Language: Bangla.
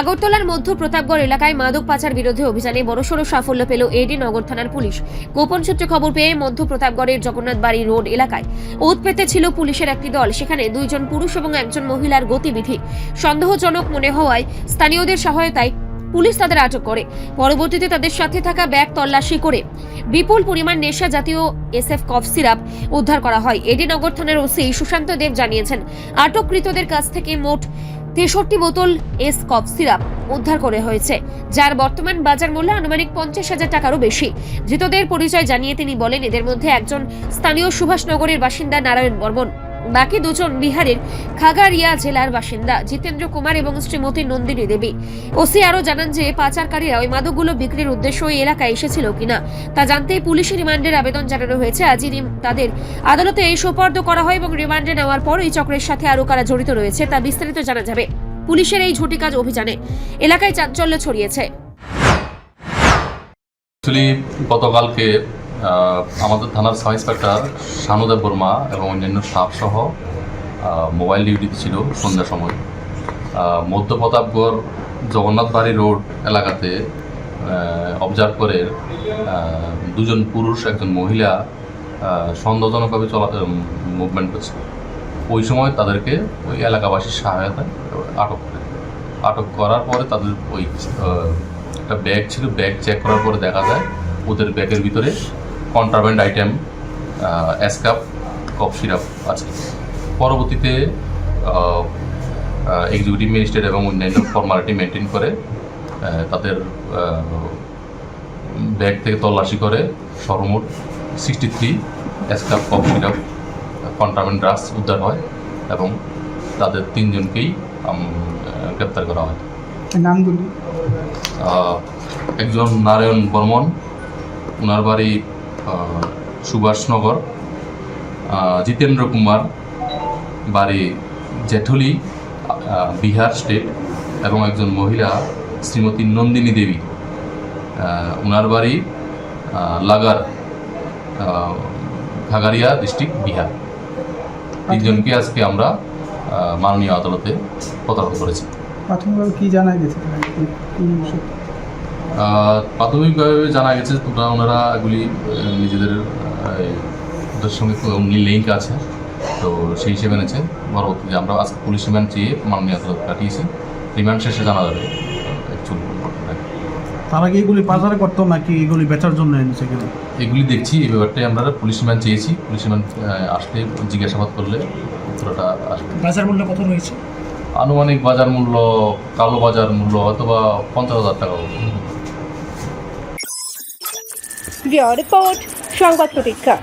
আগরতলার মধ্য প্রতাপগড় এলাকায় মাদক পাচার বিরোধী অভিযানে বড়সড় সাফল্য পেল এডি নগর থানার পুলিশ। গোপন সূত্রে খবর পেয়ে মধ্য প্রতাপগড়ের জগন্নাথ বাড়ি রোড এলাকায় ওত পেতে ছিল পুলিশের একটি দল। সেখানে 2 জন পুরুষ এবং 1 জন মহিলার গতিবিধি সন্দেহজনক মনে হওয়ায় স্থানীয়দের সহায়তায় পুলিশ তাদের আটক করে। পরবর্তীতে তাদের সাথে থাকা ব্যাগ তল্লাশি করে বিপুল পরিমাণ নেশা জাতীয় SF কফ সিরাপ উদ্ধার করা হয়। এডি নগর থানার ওসি সুশান্ত দেব জানিয়েছেন, আটককৃতদের কাছ থেকে মোট 63 বোতল এস কফ সিরাপ উদ্ধার করে হয়েছে, যার বর্তমান বাজার মূল্য আনুমানিক 50,000 টাকারও বেশি। ধৃতদের পরিচয় জানিয়ে তিনি বলেন, এদের মধ্যে একজন স্থানীয় সুভাষনগরের বাসিন্দা নারায়ণ বর্মন, বাকি 2 জন বিহারের খাগারিয়া জেলার বাসিন্দা জিতেন্দ্র কুমার এবং শ্রীমতী নন্দিনী দেবী। ওসি আরও জানান যে পাচারকারীরা ওই মাদকগুলো বিক্রির উদ্দেশ্যে ওই এলাকায় এসেছিল কিনা তা জানতে পুলিশের রিমান্ডের আবেদন জানানো হয়েছে। আজই তাদের আদালতে সোপর্দ করা হয় এবং রিমান্ডে নেওয়ার পর এই চক্রের সাথে আরও কারা জড়িত রয়েছে তা বিস্তারিত জানা যাবে। পুলিশের এই ঝুঁটিকাজ অভিযানে এলাকায় চাঞ্চল্য ছড়িয়েছে। গতকালকে আমাদের থানার সাব ইন্সপেক্টর শানুদেব বর্মা এবং অন্যান্য স্টাফ সহ মোবাইল ডিউটিতে ছিল সন্ধ্যার সময় মধ্য প্রতাপগড় জগন্নাথ বাড়ি রোড এলাকাতে অবজার্ভ করে 2 জন পুরুষ 1 জন মহিলা সন্দেহজনকভাবে মুভমেন্ট করছে। ওই সময় তাদেরকে ওই এলাকাবাসীর সহায়তায় আটক করার পরে তাদের ওই একটা ব্যাগ ছিল, ব্যাগ চেক করার পরে দেখা যায় ওদের ব্যাগের ভিতরে contraband item escape cough syrup আছে। পরবর্তীতে এক্সিকিউটিভ ম্যাজিস্ট্রেট এবং অন্যান্য ফর্মালিটি মেনটেন করে তাদের ব্যাগ থেকে তল্লাশি করে সর্বমোট 63 escape cough syrup contraband drugs উদ্ধার হয় এবং তাদের 3 জনকেই গ্রেপ্তার করা হয়। নামগুলি একজন নারায়ণ বর্মন, ওনার বাড়ি সুভাষনগর, জিতেন্দ্র কুমার বাড়ি জেঠুলি বিহার স্টেট এবং একজন মহিলা শ্রীমতী নন্দিনী দেবী, ওনার বাড়ি লাগার খাগারিয়া ডিস্ট্রিক্ট বিহার। 3 জনকে আজকে আমরা মাননীয় আদালতে প্রত্যাহার করেছি। প্রাথমিকভাবে কি জানা গেছে? প্রাথমিকভাবে জানা গেছে ওনারা এগুলি নিজেদের ওদের সঙ্গে লিঙ্ক আছে, তো সেই হিসেবে এনেছে। পরবর্তীতে আমরা আজকে পুলিশ রিমান্ড চেয়ে মাননীয় আদালত পাঠিয়েছি। রিমান্ড শেষে জানা যাবে তারা কি এগুলি বাজারে করতো নাকি এগুলি বেচার জন্য এনেছে কিনা এগুলি দেখছি। এই ব্যাপারটাই আমরা পুলিশ রিমান্ড চেয়েছি। পুলিশ রিমান্ড আসলে জিজ্ঞাসাবাদ করলে উত্তরটা আসবে। বাজার মূল্য কত রয়েছে? আনুমানিক বাজার মূল্য, কালো বাজার মূল্য হয়তো বা 50,000 টাকা। রিপোর্ট সংবাদ প্রতীক্ষা।